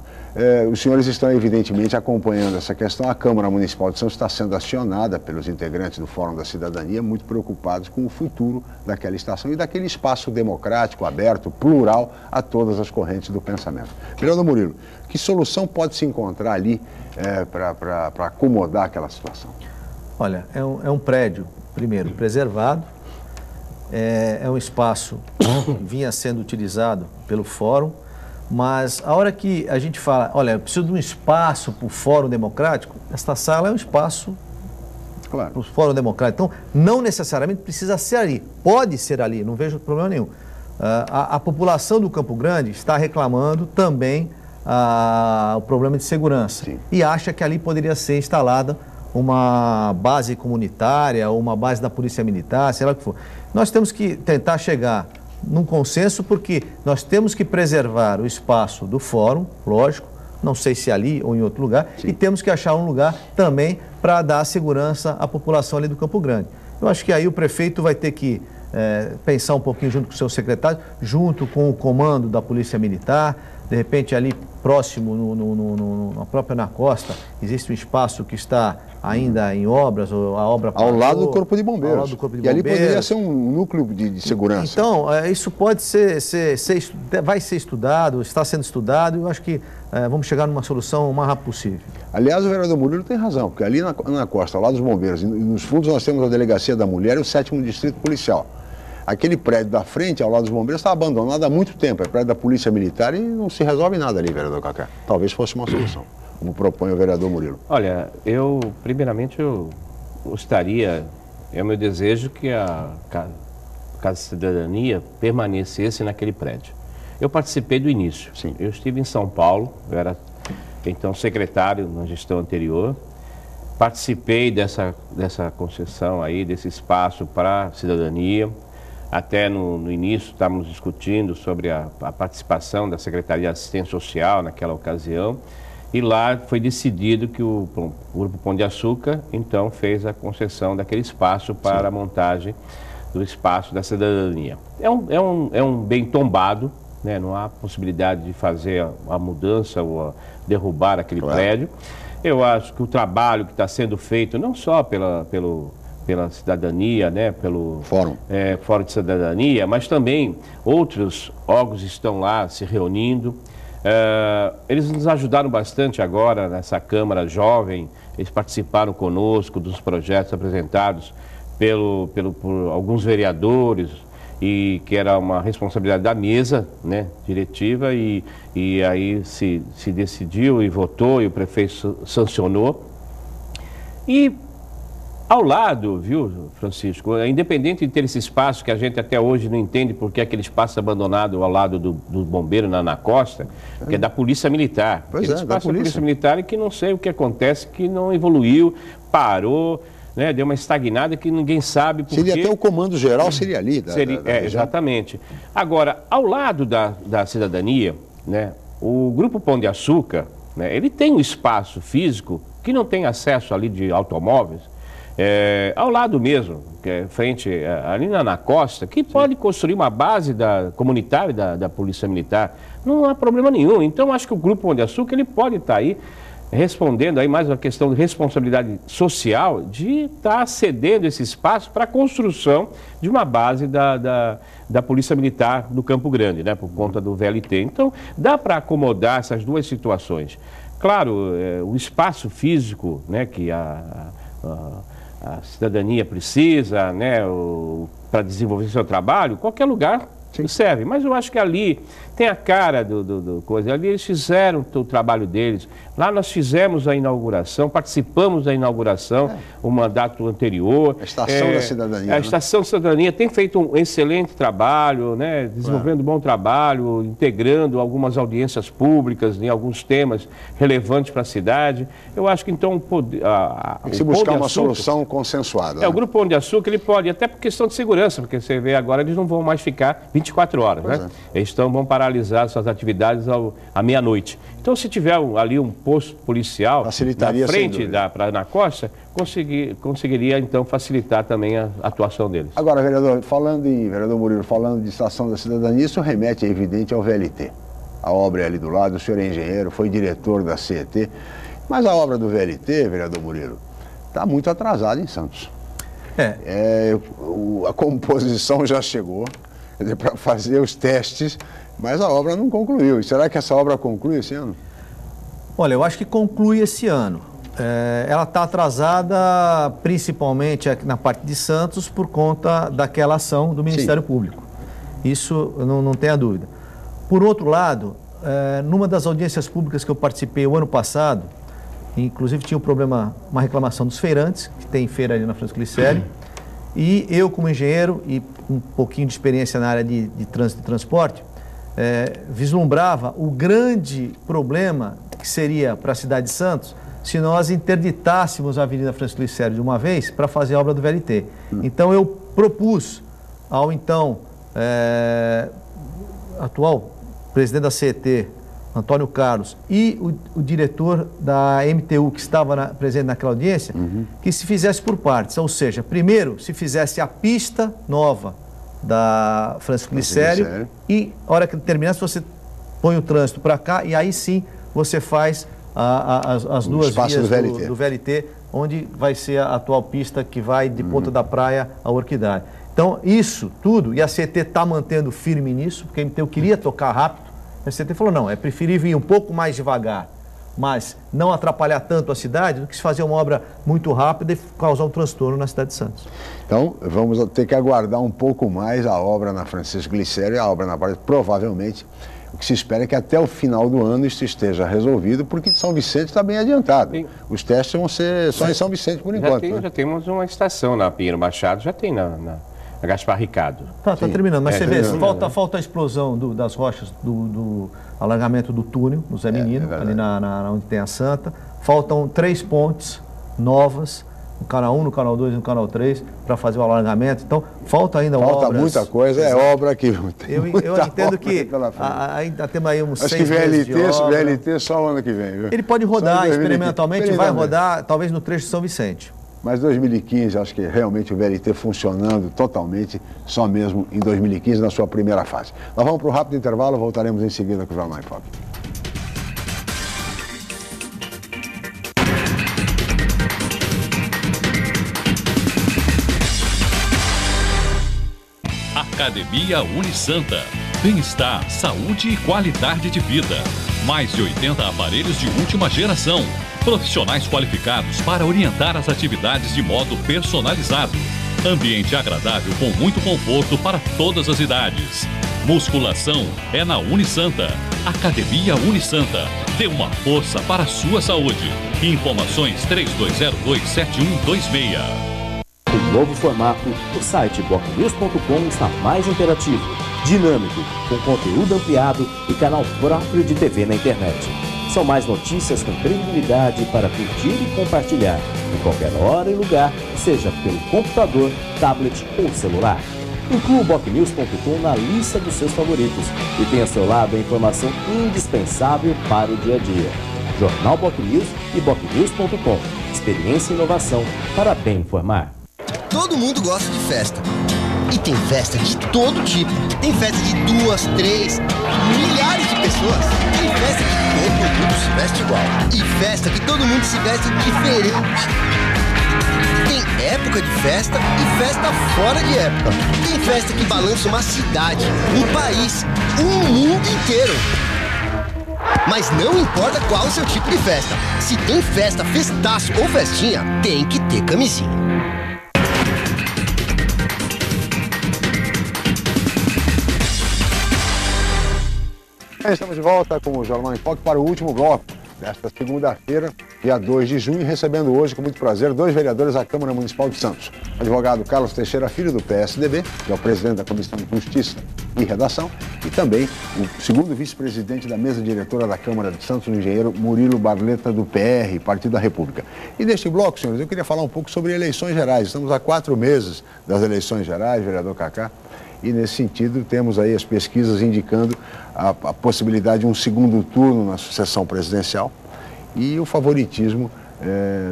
os senhores estão evidentemente acompanhando essa questão. A Câmara Municipal de Santos está sendo acionada pelos integrantes do Fórum da Cidadania, muito preocupados com o futuro daquela estação e daquele espaço democrático, aberto, plural a todas as correntes do pensamento. Vereador Murilo, que solução pode se encontrar ali para acomodar aquela situação? Olha, é um prédio, primeiro, preservado, é um espaço que vinha sendo utilizado pelo Fórum, mas a hora que a gente fala, olha, eu preciso de um espaço para o Fórum Democrático, esta sala é um espaço para o Fórum Democrático. Então, não necessariamente precisa ser ali, pode ser ali, não vejo problema nenhum. A população do Campo Grande está reclamando também o problema de segurança. Sim. E acha que ali poderia ser instalada uma base comunitária, uma base da Polícia Militar, sei lá o que for. Nós temos que tentar chegar num consenso, porque nós temos que preservar o espaço do fórum, lógico, não sei se ali ou em outro lugar, e temos que achar um lugar também para dar segurança à população ali do Campo Grande. Eu acho que aí o prefeito vai ter que pensar um pouquinho junto com o seu secretário, junto com o comando da Polícia Militar, de repente ali próximo, na própria Na Costa, existe um espaço que está ainda em obras, ou a obra ao lado do Corpo de Bombeiros. Ao lado do Corpo de e ali Bombeiros. poderia ser um núcleo de segurança. Então, isso pode vai ser estudado, está sendo estudado, e eu acho que vamos chegar numa solução o mais rápido possível. Aliás, o vereador Murilo tem razão, porque ali na Costa, ao lado dos bombeiros, e nos fundos nós temos a Delegacia da Mulher e o 7º Distrito Policial. Aquele prédio da frente, ao lado dos bombeiros, está abandonado há muito tempo. É prédio da Polícia Militar e não se resolve nada ali, vereador Cacá. Talvez fosse uma solução, como propõe o vereador Murilo. Olha, primeiramente, eu gostaria, é o meu desejo que a Casa de Cidadania permanecesse naquele prédio. Eu participei do início. Sim. Eu estive em São Paulo, eu era então secretário na gestão anterior. Participei dessa concessão aí, desse espaço para a cidadania. Até no início estávamos discutindo sobre a participação da Secretaria de Assistência Social naquela ocasião. E lá foi decidido que o Grupo Pão de Açúcar, então, fez a concessão daquele espaço para a montagem do espaço da cidadania. É um bem tombado, né? Não há possibilidade de fazer a mudança ou derrubar aquele prédio. Eu acho que o trabalho que está sendo feito, não só pela cidadania, né, pelo Fórum de Cidadania, mas também outros órgãos estão lá se reunindo. Eles nos ajudaram bastante agora nessa Câmara Jovem, eles participaram conosco dos projetos apresentados por alguns vereadores, e que era uma responsabilidade da mesa, né, diretiva, e aí se decidiu e votou, e o prefeito sancionou. E ao lado, viu, Francisco, independente de ter esse espaço, que a gente até hoje não entende porque aquele espaço abandonado ao lado do bombeiro na Costa, que é da Polícia Militar. Pois aquele espaço da Polícia Militar, e que não sei o que acontece, que não evoluiu, parou, né, deu uma estagnada que ninguém sabe por quê. Seria até o comando geral, seria ali. Exatamente. Agora, ao lado da cidadania, né, o Grupo Pão de Açúcar, né, ele tem um espaço físico que não tem acesso ali de automóveis, ao lado mesmo, que é frente ali na Costa, que pode construir uma base comunitária da Polícia Militar. Não há problema nenhum. Então, acho que o Grupo Pão de Açúcar ele pode estar aí respondendo aí mais uma questão de responsabilidade social, de estar cedendo esse espaço para a construção de uma base da Polícia Militar do Campo Grande, né, por conta do VLT. Então, dá para acomodar essas duas situações. Claro, o espaço físico, né, que a cidadania precisa, né, para desenvolver seu trabalho, qualquer lugar serve. Mas eu acho que ali tem a cara do coisa. Ali eles fizeram o trabalho deles. Lá nós fizemos a inauguração, participamos da inauguração, o mandato anterior. A Estação da Cidadania. A Estação da Cidadania tem feito um excelente trabalho, né, desenvolvendo um bom trabalho, integrando algumas audiências públicas em alguns temas relevantes para a cidade. Eu acho que então tem que se buscar uma solução consensuada. O Grupo Pão de Açúcar ele pode, até por questão de segurança, porque você vê agora eles não vão mais ficar 24 horas, né? Eles vão paralisar suas atividades à meia-noite. Então, se tiver ali um posto policial na frente na Costa, conseguiria então facilitar também a atuação deles. Agora, vereador Murilo, falando de Estação da Cidadania, isso remete, é evidente, ao VLT. A obra é ali do lado, o senhor é engenheiro, foi diretor da CET, mas a obra do VLT, vereador Murilo, está muito atrasada em Santos. A composição já chegou para fazer os testes, mas a obra não concluiu. E será que essa obra conclui esse ano? Olha, eu acho que conclui esse ano. Ela está atrasada principalmente na parte de Santos por conta daquela ação do Ministério Público. Isso não tenha dúvida. Por outro lado, numa das audiências públicas que eu participei o ano passado, inclusive tinha uma reclamação dos feirantes, que tem feira ali na Francisco Glicério, e eu como engenheiro e um pouquinho de experiência na área de trânsito e transporte, vislumbrava o grande problema que seria para a cidade de Santos se nós interditássemos a Avenida Francisco Glicério de uma vez para fazer a obra do VLT. Então eu propus ao então atual presidente da CET, Antônio Carlos, e o diretor da MTU, que estava presente naquela audiência, que se fizesse por partes. Ou seja, primeiro se fizesse a pista nova da Francisco Glicério e, a hora que terminasse, você põe o trânsito para cá e aí sim você faz as duas vias do VLT, onde vai ser a atual pista que vai de Ponta da Praia a Orquidária. Então, isso tudo, e a CET está mantendo firme nisso, porque a MTU queria tocar rápido, a CET falou, não, é preferível ir um pouco mais devagar, mas não atrapalhar tanto a cidade, do que se fazer uma obra muito rápida e causar um transtorno na cidade de Santos. Então, vamos ter que aguardar um pouco mais a obra na Francisco Glicério e a obra na Praia, provavelmente. O que se espera é que até o final do ano isso esteja resolvido, porque São Vicente está bem adiantado. Sim. Os testes vão ser só em São Vicente por enquanto. Já temos uma estação na Pinheiro Machado, já tem na Gaspar Ricardo. Tá terminando, mas você vê, falta a explosão das rochas do alargamento do túnel, no Zé Menino, ali onde tem a Santa. Faltam 3 pontes novas, no canal 1, no canal 2 e no canal 3, para fazer o alargamento. Então, falta ainda obras. Falta muita coisa, obra que... Eu entendo que ainda temos aí uns 6 meses de obra. Acho que VLT só o ano que vem, viu? Ele pode rodar experimentalmente, vai rodar talvez no trecho de São Vicente. Mas 2015, acho que realmente o VLT funcionando totalmente, só mesmo em 2015, na sua primeira fase. Nós vamos para um rápido intervalo, voltaremos em seguida com o Jornal em Foque. Academia Unisanta. Bem-estar, saúde e qualidade de vida. Mais de 80 aparelhos de última geração. Profissionais qualificados para orientar as atividades de modo personalizado. Ambiente agradável com muito conforto para todas as idades. Musculação é na Unisanta. Academia Unisanta. Dê uma força para a sua saúde. Informações 3202-7126. O novo formato, o site BocNews.com está mais interativo, dinâmico, com conteúdo ampliado e canal próprio de TV na internet. São mais notícias com credibilidade para curtir e compartilhar, em qualquer hora e lugar, seja pelo computador, tablet ou celular. Inclua o BocNews.com na lista dos seus favoritos e tenha ao seu lado a informação indispensável para o dia a dia. Jornal BocNews e BocNews.com. Experiência e inovação para bem informar. Todo mundo gosta de festa. E tem festa de todo tipo. Tem festa de 2, 3, milhares de pessoas. Tem festa que todo mundo se veste igual. E festa que todo mundo se veste diferente. Tem época de festa e festa fora de época. Tem festa que balança uma cidade, um país, um mundo inteiro. Mas não importa qual o seu tipo de festa. Se tem festa, festaço ou festinha, tem que ter camisinha. Estamos de volta com o Jornal em Foque para o último bloco desta segunda-feira, dia 2 de junho, recebendo hoje, com muito prazer, 2 vereadores da Câmara Municipal de Santos. O advogado Carlos Teixeira Filho, do PSDB, que é o presidente da Comissão de Justiça e Redação, e também o segundo vice-presidente da mesa diretora da Câmara de Santos, o engenheiro Murilo Barleta, do PR, Partido da República. E neste bloco, senhores, eu queria falar um pouco sobre eleições gerais. Estamos há 4 meses das eleições gerais, vereador Cacá. E, nesse sentido, temos aí as pesquisas indicando a possibilidade de um segundo turno na sucessão presidencial e o favoritismo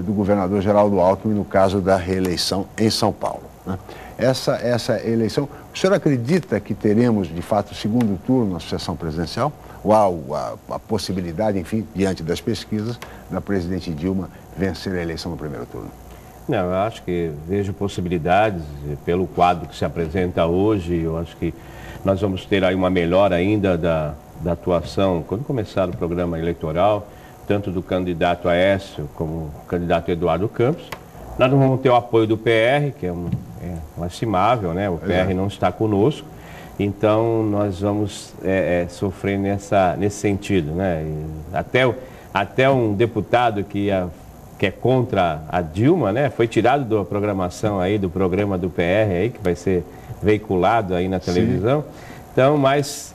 do governador Geraldo Alckmin no caso da reeleição em São Paulo, né? Essa eleição, o senhor acredita que teremos, de fato, segundo turno na sucessão presidencial? Ou há a possibilidade, enfim, diante das pesquisas, da presidente Dilma vencer a eleição no primeiro turno? Não, eu acho que vejo possibilidades, pelo quadro que se apresenta hoje, eu acho que nós vamos ter aí uma melhora ainda da atuação, quando começar o programa eleitoral, tanto do candidato Aécio como o candidato Eduardo Campos. Nós não vamos ter o apoio do PR, que é um estimável, né? O PR não está conosco, então nós vamos sofrer nesse sentido, né? E até um deputado que é contra a Dilma, né? Foi tirado da programação aí, do programa do PR aí, que vai ser veiculado aí na televisão. Sim. Então, mas,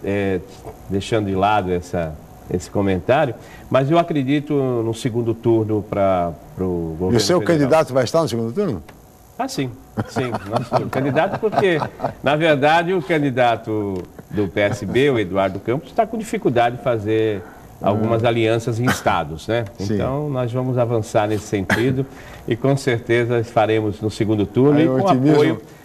deixando de lado esse comentário, mas eu acredito no segundo turno para o governo E o seu federal. candidato vai estar no segundo turno? Ah, sim. Nosso candidato, porque, na verdade, o candidato do PSB, o Eduardo Campos, está com dificuldade de fazer algumas alianças em estados, né? Então, nós vamos avançar nesse sentido e, com certeza, faremos no segundo turno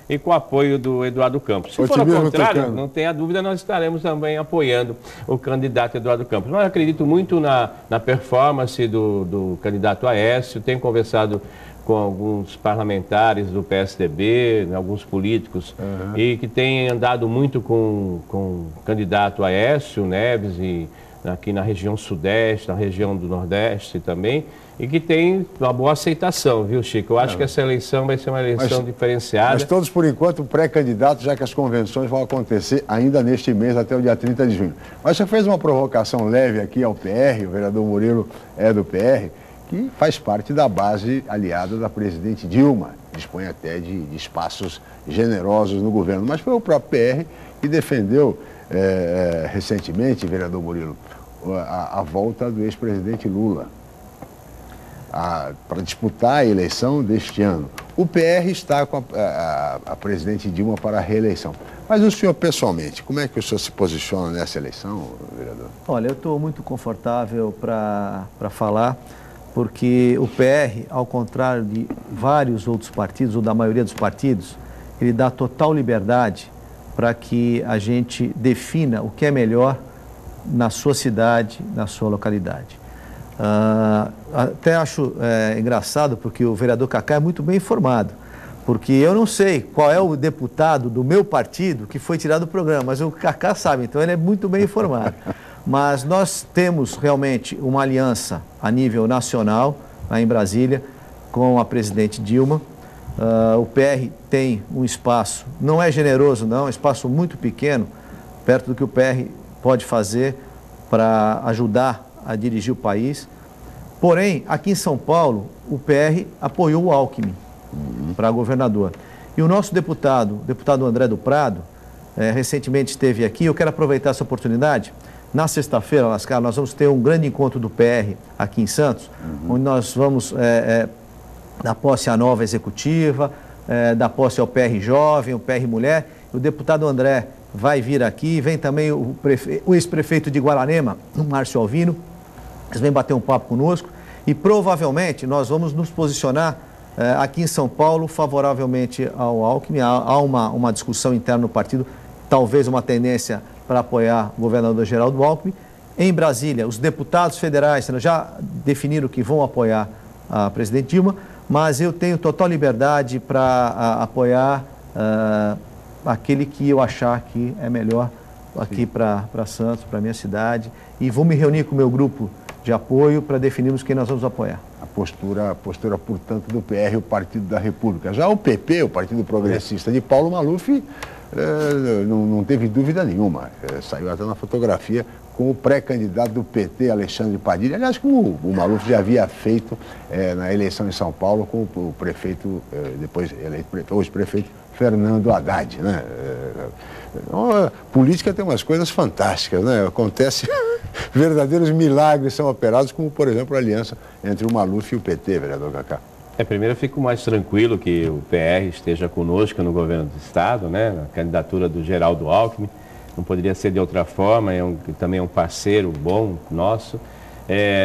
e com apoio do Eduardo Campos. Se for ao contrário, não tenha dúvida, nós estaremos também apoiando o candidato Eduardo Campos. Mas eu acredito muito na performance do candidato Aécio, tenho conversado com alguns parlamentares do PSDB, alguns políticos, e que têm andado muito com o candidato Aécio Neves, e aqui na região sudeste, na região do nordeste também, e que tem uma boa aceitação, viu, Chico? Eu acho que essa eleição vai ser uma eleição diferenciada. Mas todos, por enquanto, pré-candidatos, já que as convenções vão acontecer ainda neste mês, até o dia 30 de junho. Mas você fez uma provocação leve aqui ao PR, o vereador Murilo é do PR, que faz parte da base aliada da presidente Dilma, dispõe até de espaços generosos no governo. Mas foi o próprio PR que defendeu recentemente, vereador Murilo, a volta do ex-presidente Lula para disputar a eleição deste ano. O PR está com a presidente Dilma para a reeleição. Mas o senhor, pessoalmente, como é que o senhor se posiciona nessa eleição, vereador? Olha, eu estou muito confortável para falar, porque o PR, ao contrário de vários outros partidos, ou da maioria dos partidos, ele dá total liberdade para que a gente defina o que é melhor na sua cidade, na sua localidade. Até acho engraçado, porque o vereador Cacá é muito bem informado, porque eu não sei qual é o deputado do meu partido que foi tirado do programa, mas o Cacá sabe, então ele é muito bem informado. Mas nós temos realmente uma aliança a nível nacional, lá em Brasília, com a presidente Dilma. O PR tem um espaço, não é generoso não, é um espaço muito pequeno, perto do que o PR pode fazer para ajudar a dirigir o país. Porém, aqui em São Paulo, o PR apoiou o Alckmin para governador. E o nosso deputado André do Prado, recentemente esteve aqui. Eu quero aproveitar essa oportunidade. Na sexta-feira, Lascar, nós vamos ter um grande encontro do PR aqui em Santos, onde nós vamos dar posse à nova executiva, dar posse ao PR Jovem, ao PR Mulher. O deputado André vai vir aqui, vem também o ex-prefeito de Guararema, o Márcio Alvino, eles vêm bater um papo conosco e provavelmente nós vamos nos posicionar aqui em São Paulo favoravelmente ao Alckmin. Há uma discussão interna no partido, talvez uma tendência para apoiar o governador Geraldo Alckmin. Em Brasília, os deputados federais já definiram que vão apoiar a presidente Dilma, mas eu tenho total liberdade para apoiar aquele que eu achar que é melhor aqui para Santos, para a minha cidade, e vou me reunir com o meu grupo de apoio para definirmos quem nós vamos apoiar. A postura, portanto, do PR, o Partido da República. Já o PP, o Partido Progressista de Paulo Maluf, não teve dúvida nenhuma. Saiu até na fotografia com o pré-candidato do PT, Alexandre Padilha. Aliás, como o Maluf já havia feito na eleição em São Paulo com o prefeito, depois eleito hoje prefeito, Fernando Haddad, né? A política tem umas coisas fantásticas, né? Acontece, verdadeiros milagres são operados, como, por exemplo, a aliança entre o Maluf e o PT, vereador Cacá. Primeiro eu fico mais tranquilo que o PR esteja conosco no governo do Estado, né? Na candidatura do Geraldo Alckmin. Não poderia ser de outra forma, também é um parceiro bom nosso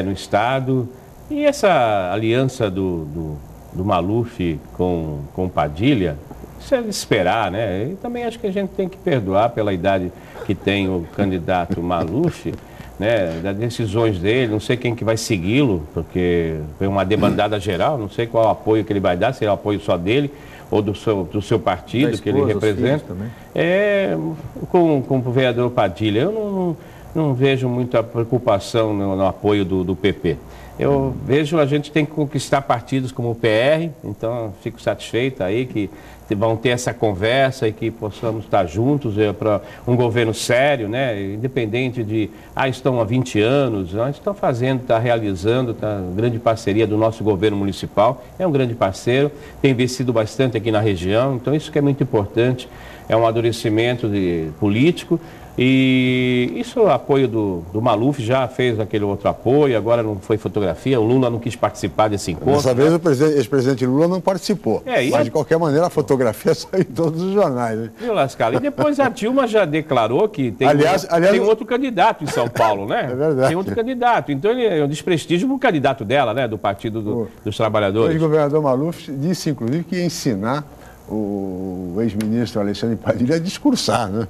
no Estado. E essa aliança do Maluf com Padilha, isso é de esperar, né? E também acho que a gente tem que perdoar pela idade que tem o candidato Maluf, né, das decisões dele, não sei quem que vai segui-lo, porque foi uma debandada geral, não sei qual apoio que ele vai dar, se é o apoio só dele ou do seu partido, esposa, que ele representa. Com o vereador Padilha, eu não vejo muita preocupação no apoio do PP. Eu vejo a gente tem que conquistar partidos como o PR, então fico satisfeito aí que vão ter essa conversa e que possamos estar juntos para um governo sério, né? Independente de, estão há 20 anos, estão fazendo, está realizando, está grande parceria do nosso governo municipal, é um grande parceiro, tem investido bastante aqui na região, então isso que é muito importante, é um amadurecimento político. E isso, o apoio do Maluf, já fez aquele outro apoio, agora não foi fotografia, o Lula não quis participar desse encontro. Dessa vez o ex-presidente Lula não participou, mas de qualquer maneira a fotografia saiu em todos os jornais. Né? Viu, Lascala? E depois a Dilma já declarou que tem, tem outro candidato em São Paulo, né? É verdade. Tem outro candidato, então ele é um desprestígio para o candidato dela, né? Do Partido dos Trabalhadores. O ex-governador Maluf disse, inclusive, que ia ensinar o ex-ministro Alexandre Padilha a discursar, né?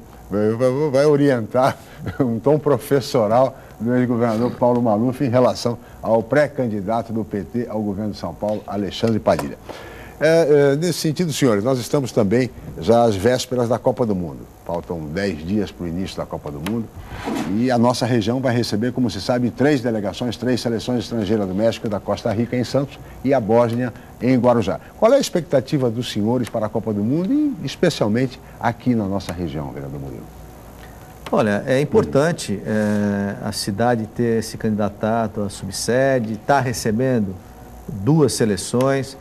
Vai orientar um tom professoral do ex-governador Paulo Maluf em relação ao pré-candidato do PT ao governo de São Paulo, Alexandre Padilha. Nesse sentido, senhores, nós estamos também já às vésperas da Copa do Mundo. Faltam 10 dias para o início da Copa do Mundo e a nossa região vai receber, como se sabe, 3 delegações, 3 seleções estrangeiras do México e da Costa Rica em Santos e a Bósnia em Guarujá. Qual é a expectativa dos senhores para a Copa do Mundo e especialmente aqui na nossa região, vereador Murilo? Olha, é importante a cidade ter se candidatado à subsede, estar recebendo 2 seleções.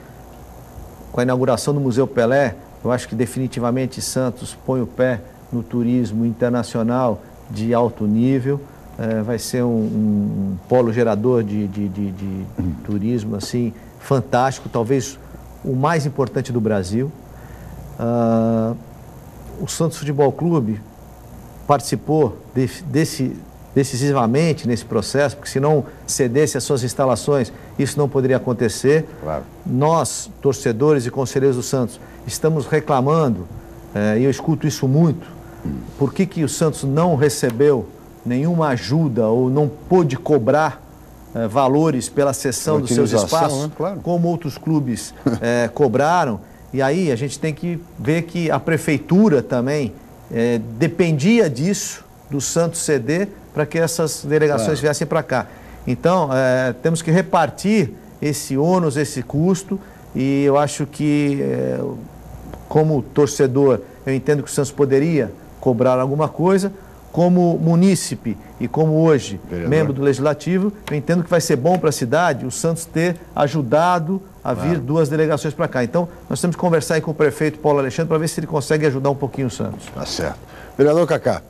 Com a inauguração do Museu Pelé, eu acho que definitivamente Santos põe o pé no turismo internacional de alto nível. Vai ser um polo gerador de turismo assim, fantástico, talvez o mais importante do Brasil. O Santos Futebol Clube participou decisivamente nesse processo, porque se não cedesse as suas instalações, isso não poderia acontecer. Claro. Nós, torcedores e conselheiros do Santos, estamos reclamando, e eu escuto isso muito, por que o Santos não recebeu nenhuma ajuda ou não pôde cobrar valores pela cessão dos seus espaços, né? Claro. Como outros clubes cobraram. E aí a gente tem que ver que a prefeitura também dependia disso, do Santos ceder, para que essas delegações viessem para cá. Então, temos que repartir esse ônus, esse custo, e eu acho que, como torcedor, eu entendo que o Santos poderia cobrar alguma coisa, como munícipe e como hoje, membro do Legislativo, eu entendo que vai ser bom para a cidade o Santos ter ajudado a vir 2 delegações para cá. Então, nós temos que conversar aí com o prefeito Paulo Alexandre para ver se ele consegue ajudar um pouquinho o Santos. Tá certo. Vereador Cacá,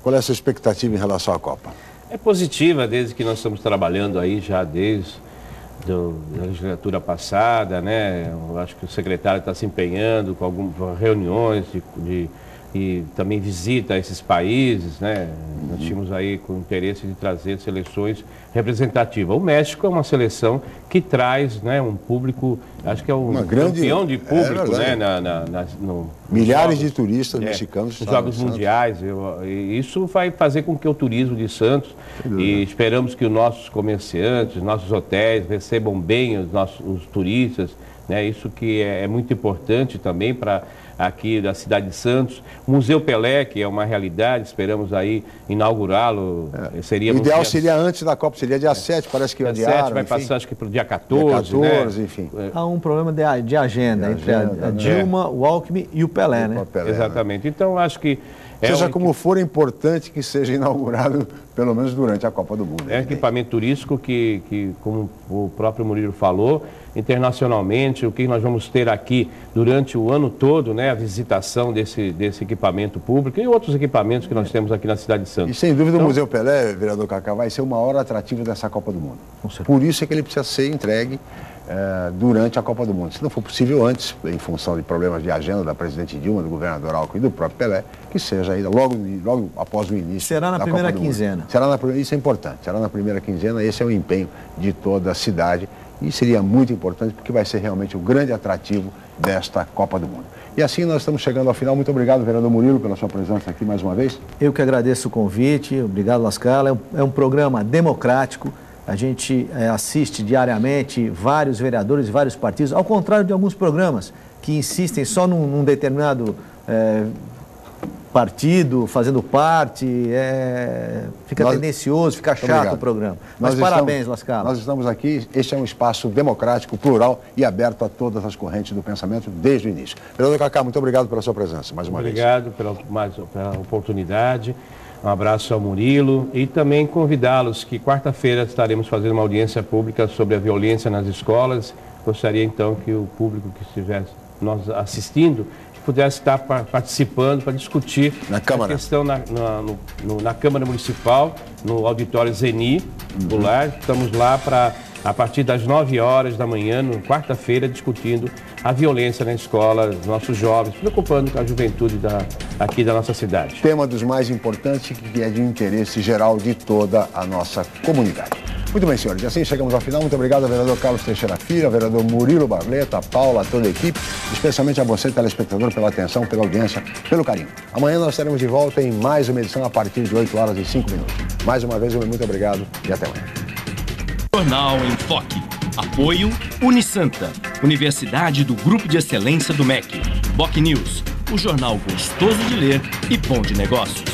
qual é a sua expectativa em relação à Copa? É positiva, desde que nós estamos trabalhando aí já desde a legislatura passada, né? Eu acho que o secretário está se empenhando com algumas reuniões e também visita a esses países, né? Nós tínhamos aí com interesse de trazer seleções representativas. O México é uma seleção que traz, né, um público, acho que é um campeão de público, né? Milhares de turistas mexicanos. Nos Jogos Mundiais. E isso vai fazer com que o turismo de Santos, e esperamos que os nossos comerciantes, nossos hotéis recebam bem os turistas, né? Isso que é muito importante também para aqui da cidade de Santos. Museu Pelé, que é uma realidade, esperamos aí inaugurá-lo. O ideal seria antes da Copa, seria dia 7, parece que dia 7 vai passar, acho que para o dia 14, né? Enfim. Há um problema de agenda entre a Dilma, o Alckmin e o Pelé, né? Exatamente. Então, acho que seja como for, é importante que seja inaugurado, pelo menos durante a Copa do Mundo. É um equipamento turístico que, como o próprio Murilo falou, internacionalmente, o que nós vamos ter aqui durante o ano todo, né, a visitação desse equipamento público e outros equipamentos que nós temos aqui na cidade de Santos. E sem dúvida o Museu Pelé, vereador Cacá, vai ser o maior atrativo dessa Copa do Mundo. Por isso é que ele precisa ser entregue durante a Copa do Mundo. Se não for possível antes, em função de problemas de agenda da presidente Dilma, do governador Alckmin e do próprio Pelé, que seja ainda logo após o início. Será na primeira quinzena. Isso é importante, será na primeira quinzena, esse é o empenho de toda a cidade e seria muito importante porque vai ser realmente o grande atrativo desta Copa do Mundo. E assim nós estamos chegando ao final. Muito obrigado, vereador Murilo, pela sua presença aqui mais uma vez. Eu que agradeço o convite, obrigado, Lascala. É um programa democrático. A gente assiste diariamente vários vereadores e vários partidos, ao contrário de alguns programas que insistem só num determinado partido, fazendo parte, fica tendencioso, fica chato o programa. Mas parabéns, Lascala. Nós estamos aqui, este é um espaço democrático, plural e aberto a todas as correntes do pensamento desde o início. Vereador Cacá, muito obrigado pela sua presença, mais uma vez. Obrigado pela oportunidade. Um abraço ao Murilo e também convidá-los que quarta-feira estaremos fazendo uma audiência pública sobre a violência nas escolas. Gostaria então que o público que estivesse nós assistindo pudesse estar participando para discutir na Câmara. A questão na Câmara Municipal, no auditório Zeni, do lar. Estamos lá a partir das 9 horas da manhã, quarta-feira, discutindo a violência na escola, dos nossos jovens, preocupando com a juventude aqui da nossa cidade. Tema dos mais importantes, que é de interesse geral de toda a nossa comunidade. Muito bem, senhores, assim chegamos ao final. Muito obrigado ao vereador Carlos Teixeira Filho, ao vereador Murilo Barleta, a Paula, a toda a equipe, especialmente a você, telespectador, pela atenção, pela audiência, pelo carinho. Amanhã nós estaremos de volta em mais uma edição a partir de 8 horas e 5 minutos. Mais uma vez, muito obrigado e até amanhã. Jornal em Foque. Apoio Unisanta, Universidade do Grupo de Excelência do MEC. BocNews, o jornal gostoso de ler e bom de negócios.